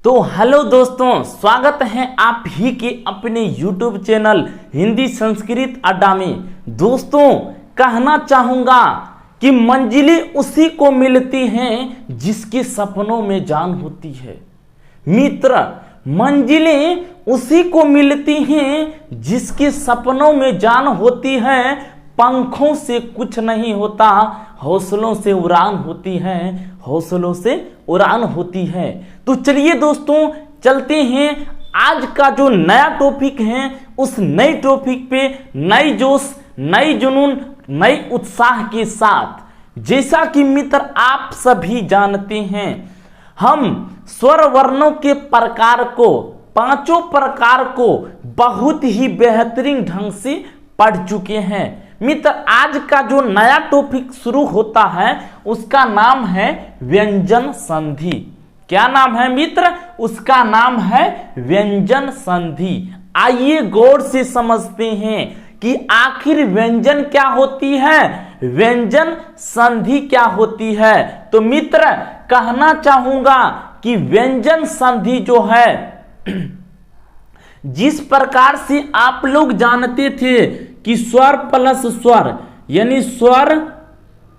तो हेलो दोस्तों, स्वागत है आप ही के अपने YouTube चैनल हिंदी संस्कृत अड्डा में। दोस्तों, कहना चाहूँगा कि मंजिलें उसी को मिलती हैं जिसके सपनों में जान होती है। मित्र, मंजिलें उसी को मिलती हैं जिसके सपनों में जान होती है। पंखों से कुछ नहीं होता, हौसलों से उड़ान होती है, हौसलों से उड़ान होती है। तो चलिए दोस्तों, चलते हैं आज का जो नया टॉपिक है उस नए टॉपिक पे नई जोश, नई जुनून, नई उत्साह के साथ। जैसा कि मित्र आप सभी जानते हैं, हम स्वर वर्णों के प्रकार को, पांचों प्रकार को बहुत ही बेहतरीन ढंग से पढ़ चुके हैं। मित्र, आज का जो नया टॉपिक शुरू होता है उसका नाम है व्यंजन संधि। क्या नाम है मित्र? उसका नाम है व्यंजन संधि। आइए गौर से समझते हैं कि आखिर व्यंजन क्या होती है, व्यंजन संधि क्या होती है। तो मित्र, कहना चाहूंगा कि व्यंजन संधि जो है, जिस प्रकार से आप लोग जानते थे कि स्वर प्लस स्वर यानी स्वर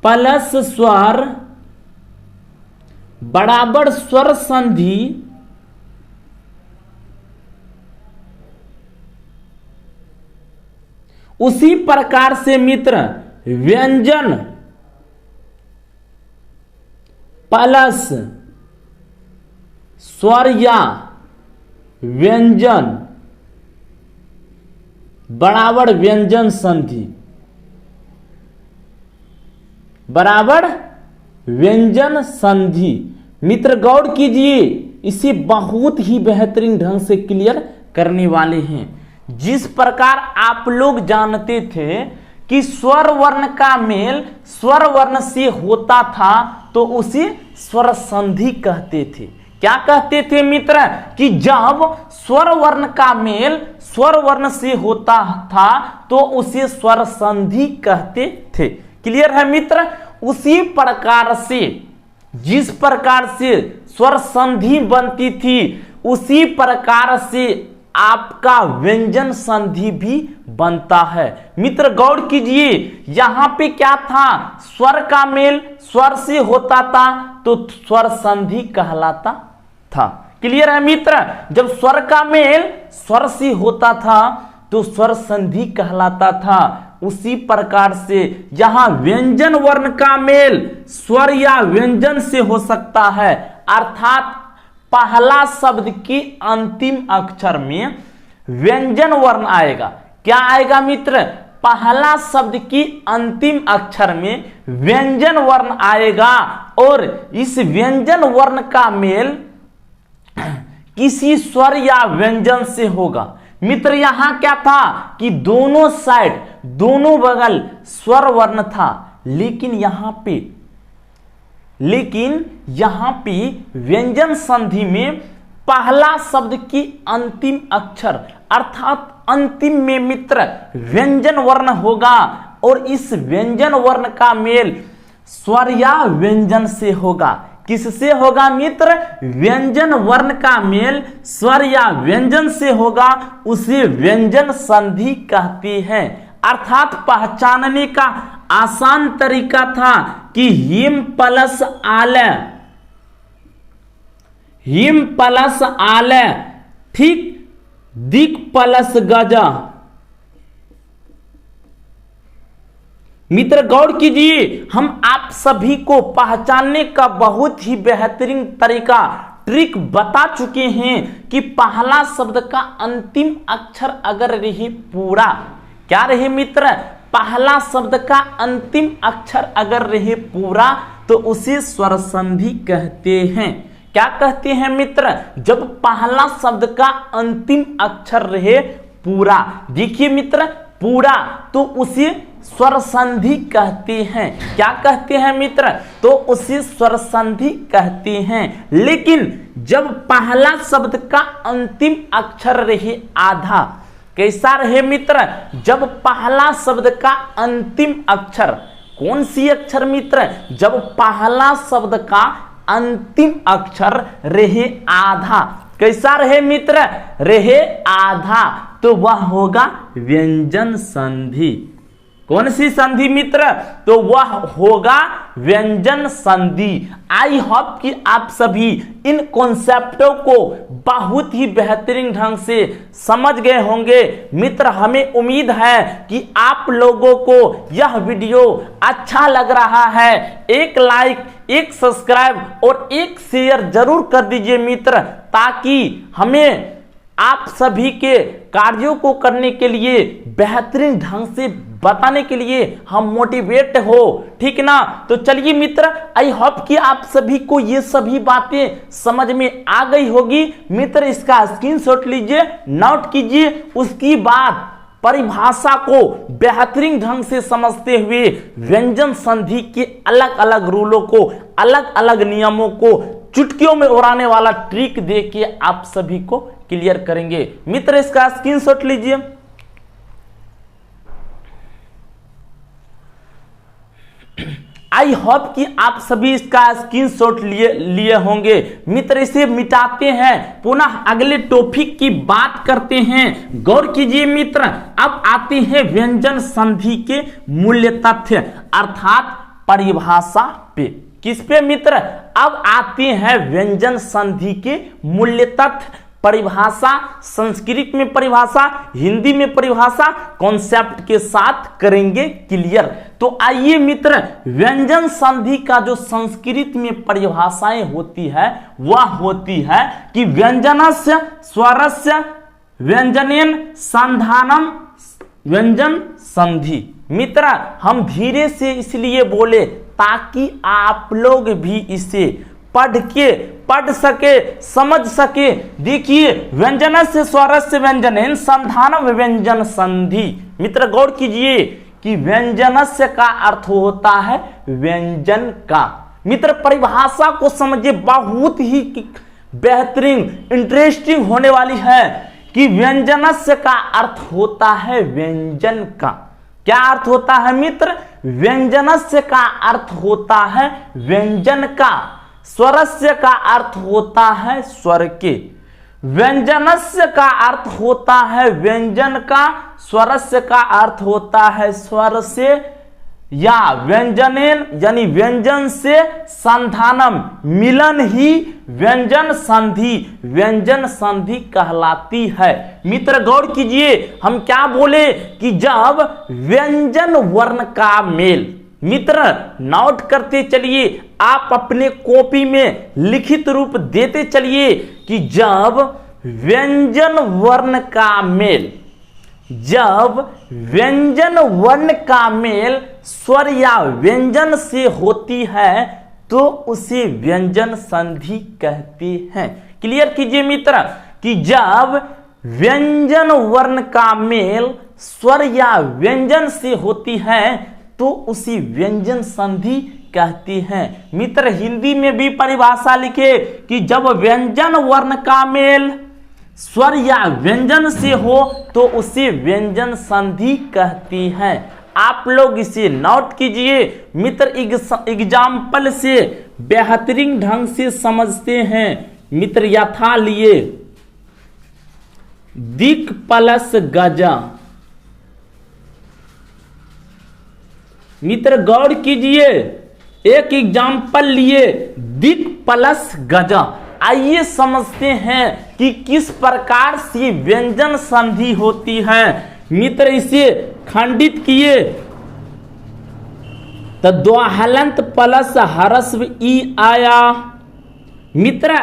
प्लस स्वर बराबर स्वर संधि, उसी प्रकार से मित्र व्यंजन प्लस स्वर या व्यंजन बराबर व्यंजन संधि बराबर व्यंजन संधि। मित्र गौर कीजिए, इसे बहुत ही बेहतरीन ढंग से क्लियर करने वाले हैं। जिस प्रकार आप लोग जानते थे कि स्वर वर्ण का मेल स्वर वर्ण से होता था तो उसे स्वर संधि कहते थे। क्या कहते थे मित्र? कि जब स्वर वर्ण का मेल स्वर वर्ण से होता था तो उसे स्वर संधि कहते थे। क्लियर है मित्र? उसी प्रकार से जिस प्रकार से स्वर संधि बनती थी उसी प्रकार से आपका व्यंजन संधि भी बनता है। मित्र गौर कीजिए, यहां पे क्या था? स्वर का मेल स्वर से होता था तो स्वर संधि कहलाता था। क्लियर है मित्र? जब स्वर का मेल स्वर से होता था तो स्वर संधि कहलाता था। उसी प्रकार से यहां व्यंजन वर्ण का मेल स्वर या व्यंजन से हो सकता है, अर्थात पहला शब्द के अंतिम अक्षर में व्यंजन वर्ण आएगा। क्या आएगा मित्र? पहला शब्द की अंतिम अक्षर में व्यंजन वर्ण आएगा और इस व्यंजन वर्ण का मेल किसी स्वर या व्यंजन से होगा। मित्र यहां क्या था कि दोनों साइड, दोनों बगल स्वर वर्ण था, लेकिन यहां पे व्यंजन संधि में पहला शब्द की अंतिम अक्षर अर्थात अंतिम में मित्र व्यंजन वर्ण होगा और इस व्यंजन वर्ण का मेल स्वर या व्यंजन से होगा। किससे होगा मित्र? व्यंजन वर्ण का मेल स्वर या व्यंजन से होगा, उसे व्यंजन संधि कहते हैं। अर्थात पहचानने का आसान तरीका था कि हिम प्लस आले, हिम प्लस आले, ठीक, दिक प्लस गजा। मित्र गौर कीजिए, हम आप सभी को पहचानने का बहुत ही बेहतरीन तरीका, ट्रिक बता चुके हैं कि पहला शब्द का अंतिम अक्षर अगर रहे पूरा, क्या रहे मित्र? पहला शब्द का अंतिम अक्षर अगर रहे पूरा तो उसे स्वर संधि कहते हैं। क्या कहते हैं मित्र? जब पहला शब्द का अंतिम अक्षर रहे पूरा, देखिए मित्र, पूरा, तो उसे स्वर संधि कहते हैं। क्या कहते हैं मित्र? तो उसे स्वर संधि कहते हैं। लेकिन जब पहला शब्द का अंतिम अक्षर रहे आधा, कैसा रहे मित्र? जब पहला शब्द का अंतिम अक्षर, कौन सी अक्षर मित्र? जब पहला शब्द का अंतिम अक्षर रहे आधा। कैसा रहे मित्र? रहे आधा, तो वह होगा व्यंजन संधि। कौन सी संधि मित्र? तो वह होगा व्यंजन संधि। आई होप कि आप सभी इन कॉन्सेप्टों को बहुत ही बेहतरीन ढंग से समझ गए होंगे। मित्र, हमें उम्मीद है कि आप लोगों को यह वीडियो अच्छा लग रहा है। एक लाइक, एक सब्सक्राइब और एक शेयर जरूर कर दीजिए मित्र, ताकि हमें आप सभी के कार्यों को करने के लिए बेहतरीन ढंग से बताने के लिए हम मोटिवेट हो, ठीक ना। तो चलिए मित्र, आई होप कि आप सभी को ये सभी बातें समझ में आ गई होगी। मित्र, इसका स्क्रीनशॉट लीजिए, नोट कीजिए, उसकी बाद परिभाषा को बेहतरीन ढंग से समझते हुए व्यंजन संधि के अलग अलग रूलों को, अलग अलग नियमों को चुटकियों में उड़ाने वाला ट्रिक देके आप सभी को क्लियर करेंगे। मित्र, इसका स्क्रीनशॉट लीजिए। आई होप कि आप सभी इसका स्क्रीनशॉट लिए होंगे। मित्र, इसे मिटाते हैं, पुनः अगले टॉपिक की बात करते हैं। गौर कीजिए मित्र, अब आते हैं व्यंजन संधि के मूल्य तथ्य अर्थात परिभाषा पे। किस पे मित्र? अब आते हैं व्यंजन संधि के मूल्य तथ्य। परिभाषा, संस्कृत में परिभाषा, हिंदी में परिभाषा, कॉन्सेप्ट के साथ करेंगे क्लियर। तो आइए मित्र, व्यंजन संधि का जो संस्कृत में परिभाषाएं होती है वह होती है कि व्यंजनस्य स्वरस्य व्यंजनेन संधानम व्यंजन संधि। मित्र, हम धीरे से इसलिए बोले ताकि आप लोग भी इसे पढ़ सके, समझ सके। देखिए, व्यंजनस्य स्वरस्य व्यंजनेन संधानम व्यंजन संधि। मित्र, गौर कीजिए कि व्यंजनस्य का अर्थ होता है व्यंजन का। मित्र, परिभाषा को समझिए, बहुत ही बेहतरीन, इंटरेस्टिंग होने वाली है कि व्यंजनस्य का अर्थ होता है व्यंजन का। क्या अर्थ होता है मित्र? व्यंजनस्य का अर्थ होता है व्यंजन का। स्वरस्य का अर्थ होता है स्वर के। व्यंजनस्य का अर्थ होता है व्यंजन का, स्वरस्य का अर्थ होता है स्वर से, या व्यंजनेन यानी व्यंजन से संधानम मिलन ही व्यंजन संधि कहलाती है। मित्र, गौर कीजिए, हम क्या बोले कि जब व्यंजन वर्ण का मेल, मित्र नोट करते चलिए, आप अपने कॉपी में लिखित रूप देते चलिए कि जब व्यंजन वर्ण का मेल, जब व्यंजन वर्ण का मेल स्वर या व्यंजन से होती है तो उसे व्यंजन संधि कहते हैं। क्लियर कीजिए मित्र कि जब व्यंजन वर्ण का मेल स्वर या व्यंजन से होती है तो उसी व्यंजन संधि कहते हैं। मित्र, हिंदी में भी परिभाषा लिखे कि जब व्यंजन वर्ण का मेल स्वर या व्यंजन से हो तो उसे व्यंजन संधि कहती हैं। आप लोग इसे नोट कीजिए मित्र, एग्जाम्पल से बेहतरीन ढंग से समझते हैं। मित्र, यथा लिए दिक प्लस गजा। मित्र, गौर कीजिए, एक एग्जाम्पल लिए दिक प्लस गजा। आइए समझते हैं कि किस प्रकार से व्यंजन संधि होती है। मित्र, इसे खंडित किए तो द्वाहलंत प्लस ह्रस्व ई आया। मित्र,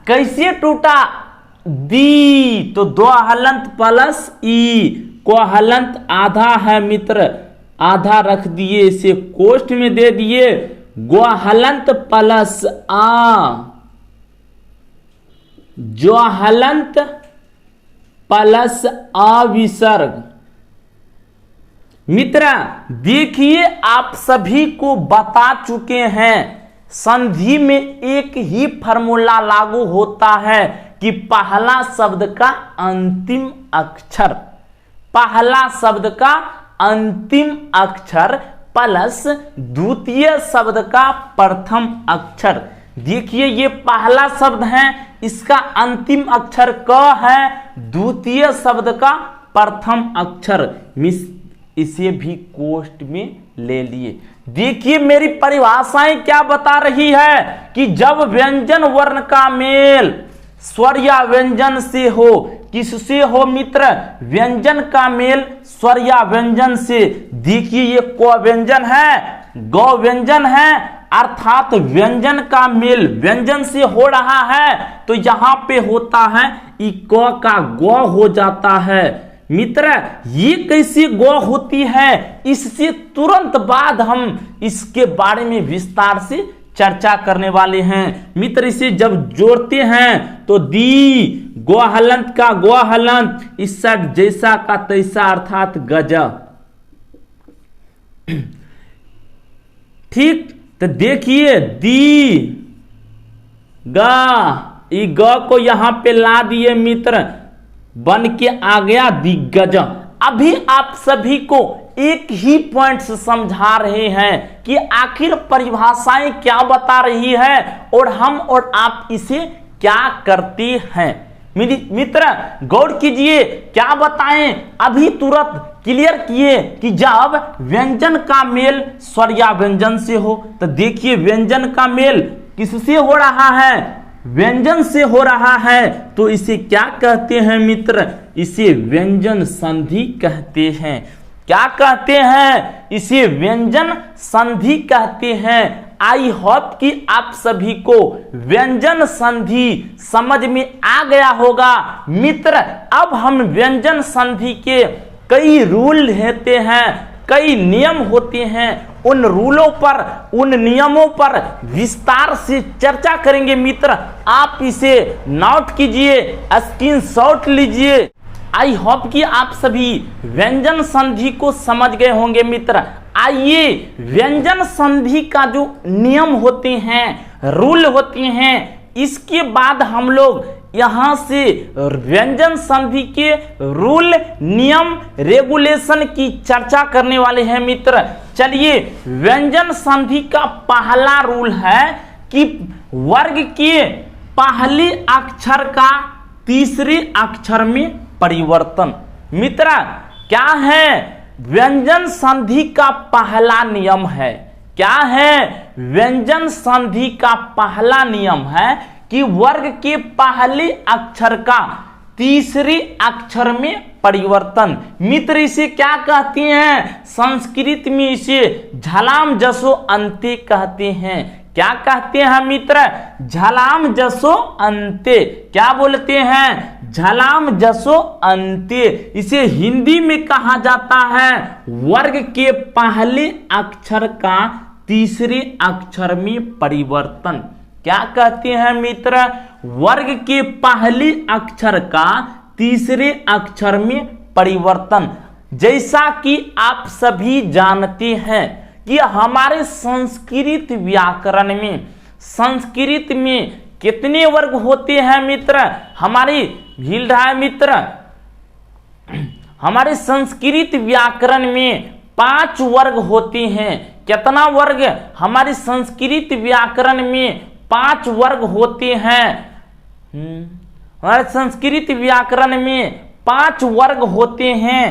कैसे टूटा? दी तो द्वाहलंत प्लस ई, को हलंत आधा है मित्र, आधा रख दिए, इसे कोष्ठ में दे दिए, ग्वाहलंत प्लस आ, ज्वाहलंत प्लस अविसर्ग। मित्र, देखिए आप सभी को बता चुके हैं संधि में एक ही फार्मूला लागू होता है कि पहला शब्द का अंतिम अक्षर, पहला शब्द का अंतिम अक्षर प्लस द्वितीय शब्द का प्रथम अक्षर। देखिए ये पहला शब्द है, इसका अंतिम अक्षर क है, द्वितीय शब्द का प्रथम अक्षर मिस, इसे भी कोष्ठ में ले लिए। देखिए मेरी परिभाषाएं क्या बता रही है कि जब व्यंजन वर्ण का मेल स्वर या व्यंजन से हो, किससे हो मित्र, व्यंजन का मेल स्वर या व्यंजन से। देखिए ये क व्यंजन है, ग व्यंजन है, अर्थात व्यंजन का मेल व्यंजन से हो रहा है, तो यहां पे होता है ई क का ग हो जाता है। मित्र ये कैसी ग होती है, इससे तुरंत बाद हम इसके बारे में विस्तार से चर्चा करने वाले हैं। मित्र इसे जब जोड़ते हैं तो दी ग हलंत का ग हलंत, इस जैसा का तैसा अर्थात गज। ठीक, तो देखिए दी गा, ई ग को यहां पे ला दिए मित्र, बन के आ गया दिग्गज। अभी आप सभी को एक ही पॉइंट से समझा रहे हैं कि आखिर परिभाषाएं क्या बता रही है और हम और आप इसे क्या करते हैं। मित्र गौर कीजिए, क्या बताएं, अभी तुरंत क्लियर किए कि जब व्यंजन का मेल स्वर या व्यंजन से हो, तो देखिए व्यंजन का मेल किससे हो रहा है, व्यंजन से हो रहा है, तो इसे क्या कहते हैं मित्र, इसे व्यंजन संधि कहते हैं। क्या कहते हैं, इसे व्यंजन संधि कहते हैं। आई होप कि आप सभी को व्यंजन संधि समझ में आ गया होगा। मित्र अब हम व्यंजन संधि के कई रूल होते हैं, कई नियम होते हैं, उन रूलों पर, उन नियमों पर विस्तार से चर्चा करेंगे। मित्र आप इसे नोट कीजिए, स्क्रीनशॉट लीजिए। आई होप कि आप सभी व्यंजन संधि को समझ गए होंगे। मित्र आइए व्यंजन संधि का जो नियम होते हैं, रूल होते हैं, इसके बाद हम लोग यहां से व्यंजन संधि के रूल, नियम, रेगुलेशन की चर्चा करने वाले हैं। मित्र चलिए, व्यंजन संधि का पहला रूल है कि वर्ग के पहले अक्षर का तीसरे अक्षर में परिवर्तन। मित्र क्या है, व्यंजन संधि का पहला नियम है, क्या है, व्यंजन संधि का पहला नियम है कि वर्ग के पहले अक्षर का तीसरे अक्षर में परिवर्तन। मित्र इसे क्या कहते हैं, संस्कृत में इसे झलाम जसो अंते कहते हैं। क्या कहते हैं मित्र, झलाम जसो अंते। क्या बोलते हैं, झलाम जसो अंते। इसे हिंदी में कहा जाता है वर्ग के पहले अक्षर का तीसरे अक्षर में परिवर्तन। क्या कहते हैं मित्र, वर्ग के पहले अक्षर का तीसरे अक्षर में परिवर्तन। जैसा कि आप सभी जानते हैं कि हमारे संस्कृत व्याकरण में, संस्कृत में कितने वर्ग होते हैं मित्र, हमारी भील रहा है मित्र, हमारे संस्कृत व्याकरण में 5 वर्ग होते हैं। कितना वर्ग, हमारे संस्कृत व्याकरण में 5 वर्ग होते हैं। हमारे संस्कृत व्याकरण में 5 वर्ग होते हैं।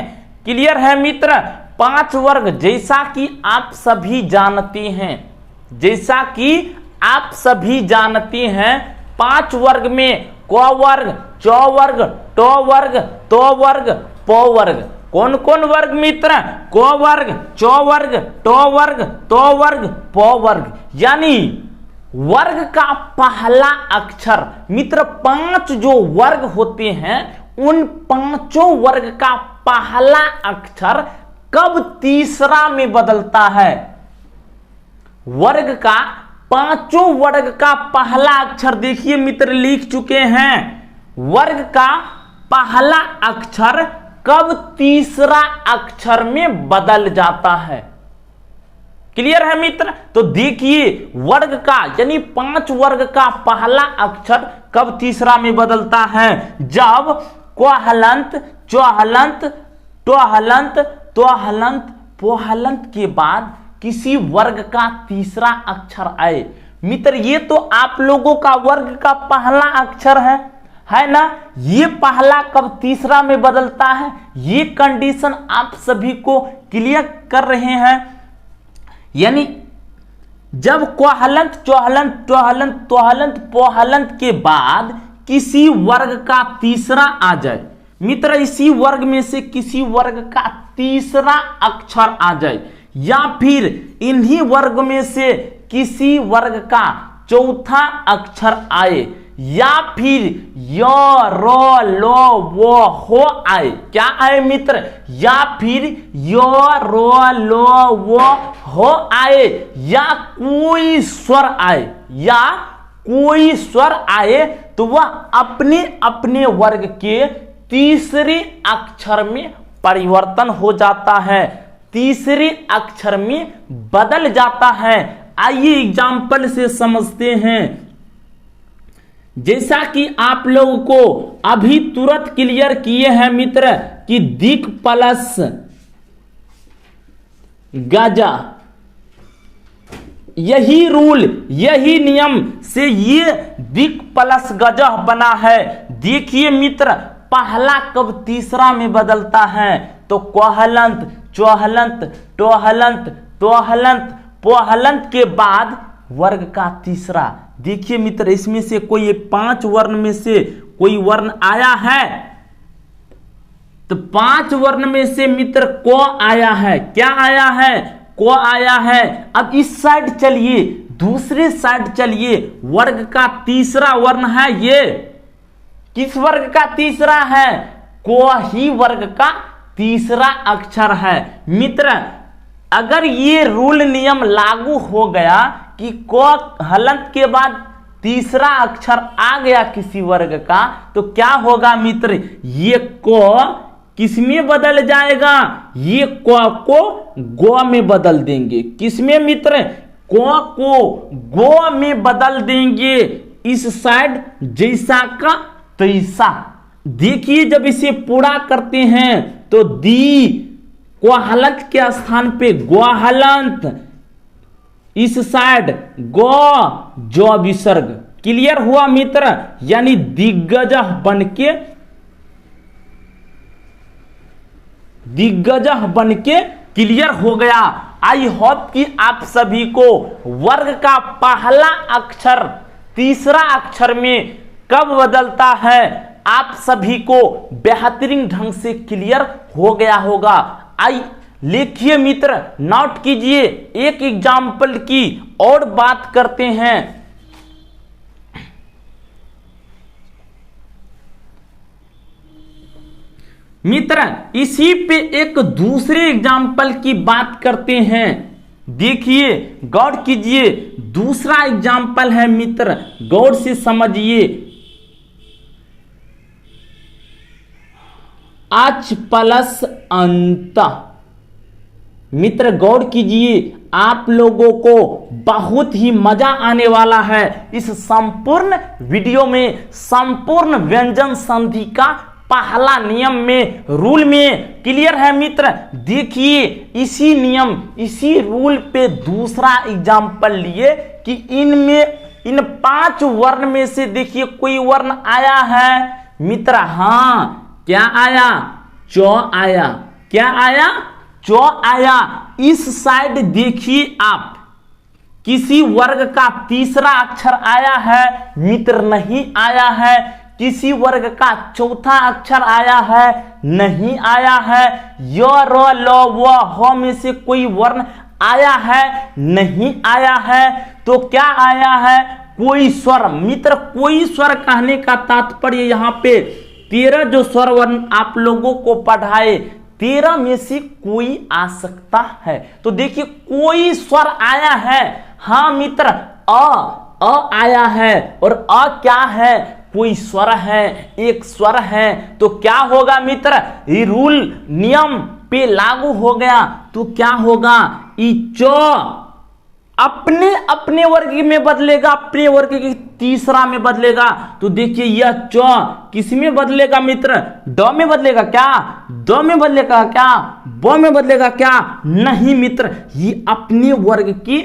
क्लियर है मित्र, 5 वर्ग जैसा कि आप सभी जानते हैं, जैसा कि आप सभी जानते हैं 5 वर्ग में क वर्ग, च वर्ग, ट वर्ग, त वर्ग, प वर्ग। कौन कौन वर्ग मित्र, क वर्ग, च वर्ग, ट वर्ग, त वर्ग, प वर्ग। यानी वर्ग का पहला अक्षर मित्र, 5 जो वर्ग होते हैं उन 5 वर्ग का पहला अक्षर कब तीसरा में बदलता है। वर्ग का 5 वर्ग का पहला अक्षर देखिए मित्र लिख चुके हैं, वर्ग का पहला अक्षर कब तीसरा अक्षर में बदल जाता है। क्लियर है मित्र, तो देखिए वर्ग का यानी 5 वर्ग का पहला अक्षर कब तीसरा में बदलता है, जब क हलंत, च हलंत, ट हलंत, तो हलंत, पोहलंत के बाद किसी वर्ग का तीसरा अक्षर आए। मित्र ये तो आप लोगों का वर्ग का पहला अक्षर है ना। ये पहला कब तीसरा में बदलता है, ये कंडीशन आप सभी को क्लियर कर रहे हैं। यानी जब कोहलंत चौहलंत टोहलंत तोहलंत पोहलंत के बाद किसी वर्ग का तीसरा आ जाए, मित्र इसी वर्ग में से किसी वर्ग का तीसरा अक्षर आ जाए, या फिर इन्हीं वर्ग में से किसी वर्ग का चौथा अक्षर आए, या फिर य रो लो वो हो आए, क्या आए मित्र, या फिर य रो लो वो हो आए, या कोई स्वर आए, या कोई स्वर आए, तो वह अपने अपने वर्ग के तीसरे अक्षर में परिवर्तन हो जाता है, तीसरे अक्षर में बदल जाता है। आइए एग्जाम्पल से समझते हैं। जैसा कि आप लोगों को अभी तुरंत क्लियर किए हैं मित्र कि दिक प्लस गजा, यही रूल यही नियम से ये दिक प्लस गजह बना है। देखिए मित्र पहला कब तीसरा में बदलता है, तो कोहलंत चौहलंत टोहलंत तोहलंत पोहलंत के बाद वर्ग का तीसरा। देखिए मित्र इसमें से कोई 5 वर्ण में से कोई वर्ण आया है, तो 5 वर्ण में से मित्र को आया है, क्या आया है, को आया है। अब इस साइड चलिए, दूसरे साइड चलिए, वर्ग का तीसरा वर्ण है ये, किस वर्ग का तीसरा है, को ही वर्ग का तीसरा अक्षर है। मित्र अगर ये रूल नियम लागू हो गया कि को हलंत के बाद तीसरा अक्षर आ गया किसी वर्ग का, तो क्या होगा मित्र, ये को किसमें बदल जाएगा, ये को गो में बदल देंगे। किसमें मित्र, को गो में बदल देंगे, इस साइड जैसा का तैसा। देखिए जब इसे पूरा करते हैं तो दी कोहलंत के स्थान पे गोहलंत, इस साइड गो जो विसर्ग। क्लियर हुआ मित्र, यानी दिग्गजह बनके क्लियर हो गया। आई होप कि आप सभी को वर्ग का पहला अक्षर तीसरा अक्षर में कब बदलता है आप सभी को बेहतरीन ढंग से क्लियर हो गया होगा। आई लिखिए मित्र, नोट कीजिए, एक एग्जाम्पल की और बात करते हैं। मित्र इसी पे एक दूसरे एग्जाम्पल की बात करते हैं। देखिए गौर कीजिए, दूसरा एग्जाम्पल है मित्र, गौर से समझिए। अच प्लस अंत। मित्र गौर कीजिए, आप लोगों को बहुत ही मजा आने वाला है इस संपूर्ण वीडियो में। संपूर्ण व्यंजन संधि का पहला नियम में रूल में क्लियर है मित्र। देखिए इसी नियम इसी रूल पे दूसरा एग्जाम्पल लिए कि इन 5 वर्ण में से देखिए कोई वर्ण आया है मित्र। हाँ क्या आया, चौ आया। क्या आया, चौ आया। इस साइड देखिए आप, किसी वर्ग का तीसरा अक्षर आया है मित्र, नहीं आया है। किसी वर्ग का चौथा अक्षर आया है, नहीं आया है। य र ल व ह में से कोई वर्ण आया है, नहीं आया है। तो क्या आया है, कोई स्वर। मित्र कोई स्वर कहने का तात्पर्य यहाँ पे 13 जो स्वर वर्ण आप लोगों को पढ़ाए 13 में से कोई आ सकता है। तो देखिए कोई स्वर आया है। हाँ मित्र अ आया है, और अ क्या है, कोई स्वर है, एक स्वर है। तो क्या होगा मित्र, ये रूल नियम पे लागू हो गया। तो क्या होगा, ई चौ अपने अपने वर्ग में बदलेगा, अपने वर्ग के तीसरा में बदलेगा। तो देखिए यह चौ किस में बदलेगा मित्र, ड में बदलेगा क्या, द में बदलेगा क्या, ब में बदलेगा क्या, नहीं मित्र, ये अपने वर्ग की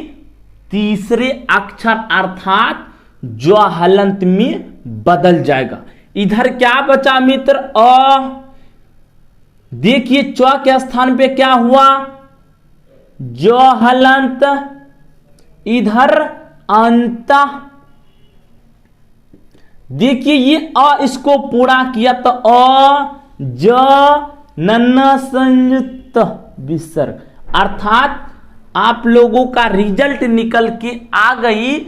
तीसरे अक्षर अर्थात ज हलंत में बदल जाएगा। इधर क्या बचा मित्र? अ। देखिए च के स्थान पे क्या हुआ? ज हलंत, इधर अंत। देखिए ये अ इसको पूरा किया तो अ ज नन्ना संयुक्त विसर्ग, अर्थात आप लोगों का रिजल्ट निकल के आ गई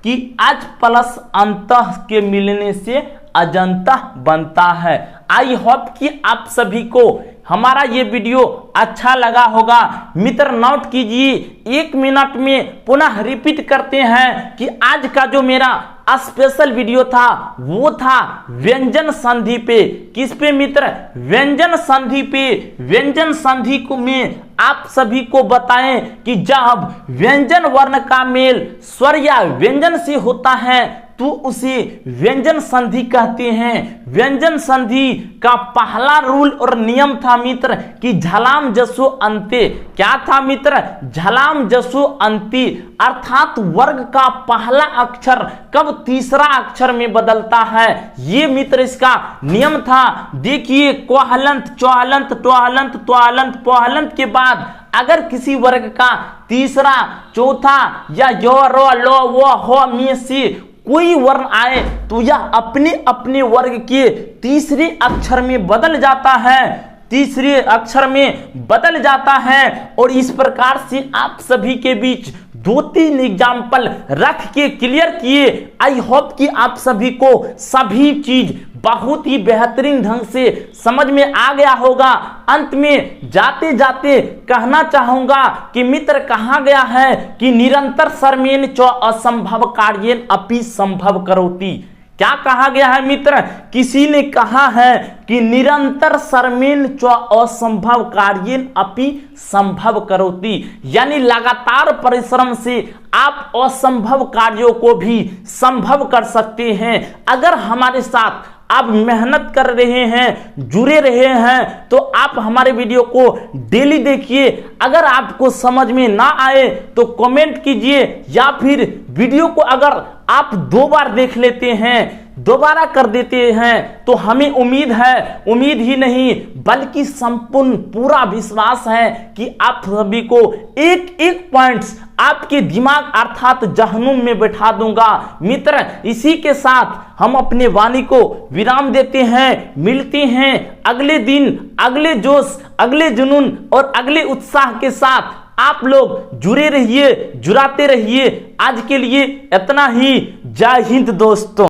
कि अज प्लस अंतः के मिलने से अजंता बनता है। आई होप कि आप सभी को हमारा ये वीडियो अच्छा लगा होगा। मित्र नोट कीजिए, 1 मिनट में पुनः रिपीट करते हैं कि आज का जो मेरा स्पेशल वीडियो था वो था व्यंजन संधि पे। किस पे मित्र? व्यंजन संधि पे। व्यंजन संधि को में आप सभी को बताएं कि जब व्यंजन वर्ण का मेल स्वर या व्यंजन से होता है तो उसे व्यंजन संधि कहते हैं। व्यंजन संधि का पहला रूल और नियम था मित्र कि झलाम जसो अंते। क्या था मित्र? झलाम जसो अंति, अर्थात वर्ग का पहला अक्षर कब तीसरा अक्षर में बदलता है, ये मित्र इसका नियम था। देखिए कोहलंत, चौहलंत, टोहलंत, त्वालंत, पोहलंत के बाद अगर किसी वर्ग का तीसरा, चौथा या यो, रो, लो, वो, हो में से कोई वर्ण आए तो यह अपने अपने वर्ग के तीसरे अक्षर में बदल जाता है। तीसरे अक्षर में बदल जाता है। और इस प्रकार से आप सभी के बीच 2-3 एग्जाम्पल रख के क्लियर किए। आई होप कि आप सभी को सभी चीज बहुत ही बेहतरीन ढंग से समझ में आ गया होगा। अंत में जाते जाते कहना चाहूंगा कि मित्र कहा गया है कि निरंतर सर्मेन च असंभव कार्येन अपि संभव करोति। क्या कहा गया है मित्र? किसी ने कहा है कि निरंतर सर्मेन च असंभव कार्येन अपि संभव करोति, यानी लगातार परिश्रम से आप असंभव कार्यों को भी संभव कर सकते हैं। अगर हमारे साथ आप मेहनत कर रहे हैं, जुड़े रहे हैं, तो आप हमारे वीडियो को डेली देखिए। अगर आपको समझ में ना आए तो कमेंट कीजिए, या फिर वीडियो को अगर आप 2 बार देख लेते हैं, दोबारा कर देते हैं, तो हमें उम्मीद है, उम्मीद ही नहीं बल्कि संपूर्ण पूरा विश्वास है कि आप सभी को एक एक पॉइंट्स आपके दिमाग अर्थात जहनुम में बैठा दूंगा। मित्र इसी के साथ हम अपने वाणी को विराम देते हैं। मिलते हैं अगले दिन, अगले जोश, अगले जुनून और अगले उत्साह के साथ। आप लोग जुड़े रहिए, जुड़ाते रहिए। आज के लिए इतना ही। जय हिंद दोस्तों।